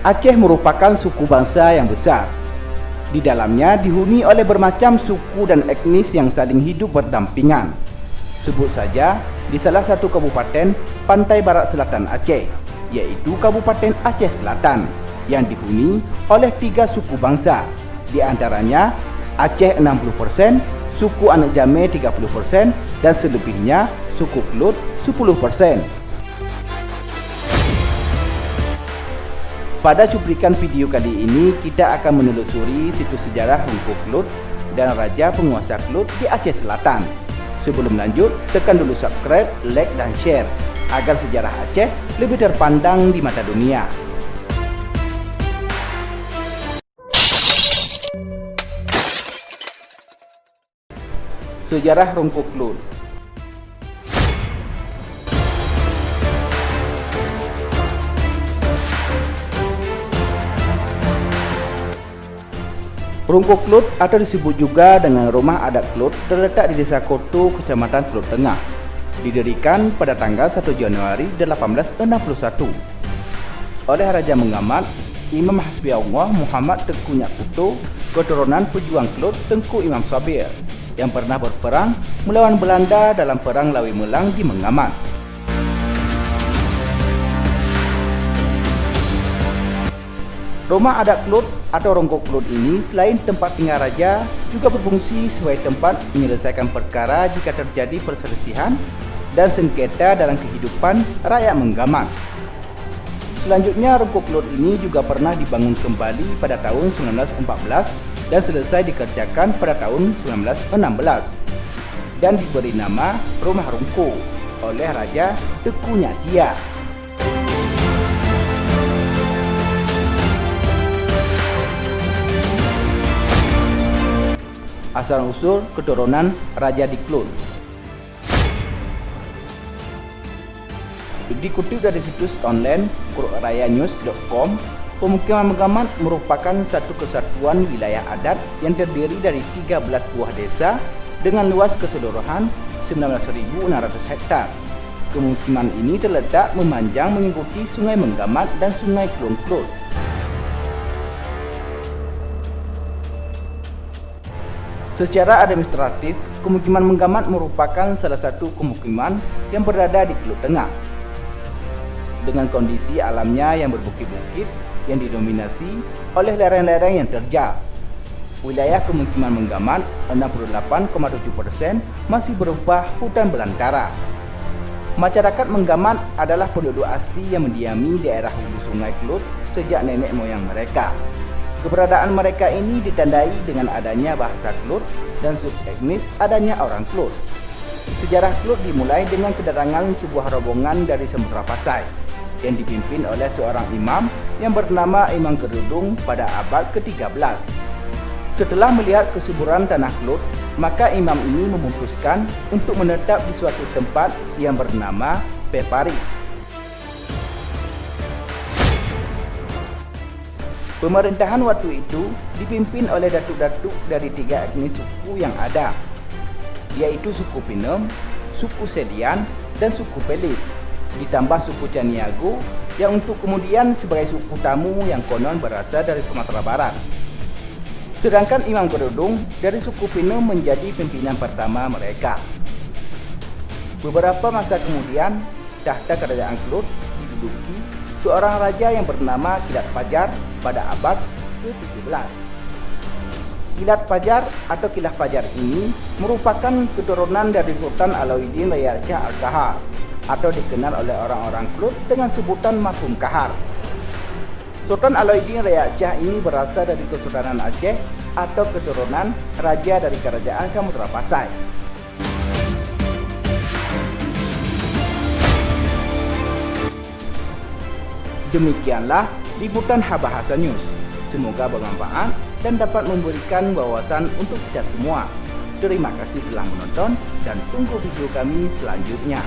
Aceh merupakan suku bangsa yang besar. Di dalamnya dihuni oleh bermacam suku dan etnis yang saling hidup berdampingan. Sebut saja di salah satu kabupaten pantai barat selatan Aceh, yaitu Kabupaten Aceh Selatan, yang dihuni oleh 3 suku bangsa, di antaranya Aceh 60%, suku Anak Jammeh 30%, dan selebihnya suku Kelut 10%. Pada cuplikan video kali ini, kita akan menelusuri situs sejarah Rungkut Kelut dan Raja Penguasa Kelut di Aceh Selatan. Sebelum lanjut, tekan dulu subscribe, like, dan share agar sejarah Aceh lebih terpandang di mata dunia. Sejarah Rungkut Kelut. Rungkut Kelut atau disebut juga dengan Rumah Adat Kelut terletak di Desa Koto, Kecamatan Kelut Tengah. Didirikan pada tanggal 1 Januari 1861 oleh Raja Mengamat Imam Hasbi Allah Muhammad Tengku Nyakuto, keturunan pejuang Kelut Tengku Imam Sabir, yang pernah berperang melawan Belanda dalam Perang Lawi Melang di Mengamat. Rumah Adat Kelut atau Rungkut Kelut ini selain tempat tinggal raja, juga berfungsi sebagai tempat menyelesaikan perkara jika terjadi perselisihan dan sengketa dalam kehidupan rakyat Mengamat. Selanjutnya, Rungkut Kelut ini juga pernah dibangun kembali pada tahun 1914 dan selesai dikerjakan pada tahun 1916 dan diberi nama Rumah Rungkut oleh Raja Tengku Nyatia. Asal-usul keturunan Raja di Kelut. Dikutip dari situs online KelutRayaNews.com, pemukiman Mengamat merupakan satu kesatuan wilayah adat yang terdiri dari 13 buah desa dengan luas keseluruhan 19.600 hektar. Pemukiman ini terletak memanjang mengikuti Sungai Mengamat dan Sungai Kelut. Secara administratif, pemukiman Mengamat merupakan salah satu pemukiman yang berada di Kelut Tengah. Dengan kondisi alamnya yang berbukit-bukit yang didominasi oleh lereng-lereng yang terjal. Wilayah pemukiman Mengamat 68,7% masih berupa hutan belantara. Masyarakat Mengamat adalah penduduk asli yang mendiami daerah hulu Sungai Kelut sejak nenek moyang mereka. Keberadaan mereka ini ditandai dengan adanya bahasa Kelut dan subetnis adanya orang Kelut. Sejarah Kelut dimulai dengan kedatangan sebuah rombongan dari Samudra Pasai yang dipimpin oleh seorang imam yang bernama Imam Kerudung pada abad ke-13. Setelah melihat kesuburan tanah Kelut, maka imam ini memutuskan untuk menetap di suatu tempat yang bernama Pepari. Pemerintahan waktu itu dipimpin oleh datuk-datuk dari 3 etnis suku yang ada, yaitu suku Pinem, suku Selian, dan suku Pelis, ditambah suku Caniago yang untuk kemudian sebagai suku tamu yang konon berasal dari Sumatera Barat. Sedangkan Imam Kerudung dari suku Pinem menjadi pimpinan pertama mereka. Beberapa masa kemudian, tahta kerajaan Kelut diduduki seorang raja yang bernama Kilat Fajar pada abad ke-17. Kilat Fajar atau Kilat Fajar ini merupakan keturunan dari Sultan Alauddin Raya Aceh Al-Kahar atau dikenal oleh orang-orang Kelut dengan sebutan Marhum Kahar. Sultan Alauddin Raya Aceh ini berasal dari Kesultanan Aceh atau keturunan raja dari Kerajaan Samudra Pasai. Demikianlah liputan Habahasa News. Semoga bermanfaat dan dapat memberikan wawasan untuk kita semua. Terima kasih telah menonton dan tunggu video kami selanjutnya.